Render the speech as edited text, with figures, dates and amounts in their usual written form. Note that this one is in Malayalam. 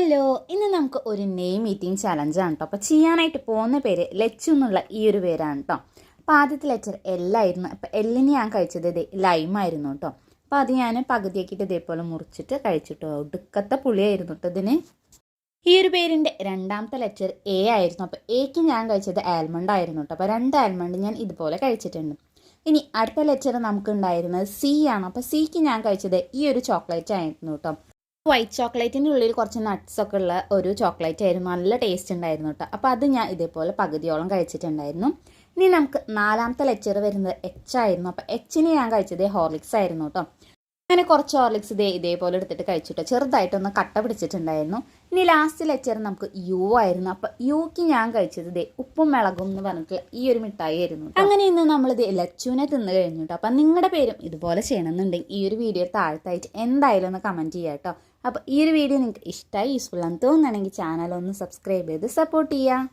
ഹലോ, ഇന്ന് നമുക്ക് ഒരു നെയിം മീറ്റിംഗ് ചലഞ്ചാണ് കേട്ടോ. അപ്പോൾ ചെയ്യാനായിട്ട് പോകുന്ന പേര് ലച്ചു എന്നുള്ള ഈ ഒരു പേരാണ് കേട്ടോ. അപ്പോൾ ആദ്യത്തെ ലെറ്റർ എല്ലായിരുന്നു. അപ്പോൾ എല്ലിന് ഞാൻ കഴിച്ചത് ലൈമായിരുന്നു കേട്ടോ. അപ്പോൾ അത് ഞാൻ പകുതിയാക്കിയിട്ട് ഇതേപോലെ മുറിച്ചിട്ട് കഴിച്ചിട്ടോ. ഒടുക്കത്തെ പുളിയായിരുന്നു കേട്ടോ ഇതിന്. ഈ ഒരു പേരിൻ്റെ രണ്ടാമത്തെ ലെറ്റർ എ ആയിരുന്നു. അപ്പോൾ എക്ക് ഞാൻ കഴിച്ചത് ആൽമണ്ട് ആയിരുന്നു കേട്ടോ. അപ്പോൾ 2 ആൽമണ്ട് ഞാൻ ഇതുപോലെ കഴിച്ചിട്ടുണ്ട്. ഇനി അടുത്ത ലെറ്റർ നമുക്കുണ്ടായിരുന്നത് സി ആണ്. അപ്പോൾ സിക്ക് ഞാൻ കഴിച്ചത് ഈ ഒരു ചോക്ലേറ്റ് ആയിരുന്നു കേട്ടോ. വൈറ്റ് ചോക്ലേറ്റിൻ്റെ ഉള്ളിൽ കുറച്ച് നട്ട്സൊക്കെ ഉള്ള ഒരു ചോക്ലേറ്റ് ആയിരുന്നു. നല്ല ടേസ്റ്റ് ഉണ്ടായിരുന്നു കേട്ടോ. അപ്പോൾ അത് ഞാൻ ഇതേപോലെ പകുതിയോളം കഴിച്ചിട്ടുണ്ടായിരുന്നു. ഇനി നമുക്ക് നാലാമത്തെ ലെറ്റർ വരുന്നത് എച്ച് ആയിരുന്നു. അപ്പോൾ എച്ചിന് ഞാൻ കഴിച്ചത് ഹോർലിക്സ് ആയിരുന്നു കേട്ടോ. അങ്ങനെ കുറച്ച് ഹോർലിക്സ് ഇതേപോലെ എടുത്തിട്ട് കഴിച്ചിട്ടോ. ചെറുതായിട്ടൊന്ന് കട്ട പിടിച്ചിട്ടുണ്ടായിരുന്നു. ഇനി ലാസ്റ്റ് ലെറ്റർ നമുക്ക് യു ആയിരുന്നു. അപ്പോൾ യുക്ക് ഞാൻ കഴിച്ചത് ഉപ്പും മിളകും എന്ന് പറഞ്ഞിട്ടുള്ള ഈ ഒരു മിഠായി ആയിരുന്നു. അങ്ങനെ ഇന്ന് നമ്മളിത് ലച്ചുവിനെ തിന്ന് കഴിഞ്ഞു കേട്ടോ. അപ്പം നിങ്ങളുടെ പേരും ഇതുപോലെ ചെയ്യണമെന്നുണ്ടെങ്കിൽ ഈ ഒരു വീഡിയോ താഴത്തായിട്ട് എന്തായാലും ഒന്ന് കമൻറ്റ് ചെയ്യാം കേട്ടോ. അപ്പോൾ ഈ ഒരു വീഡിയോ നിങ്ങൾക്ക് ഇഷ്ടമായി യൂസ്ഫുൾ ആണെന്ന് തോന്നുകയാണെങ്കിൽ ചാനൽ ഒന്ന് സബ്സ്ക്രൈബ് ചെയ്ത് സപ്പോർട്ട് ചെയ്യുക.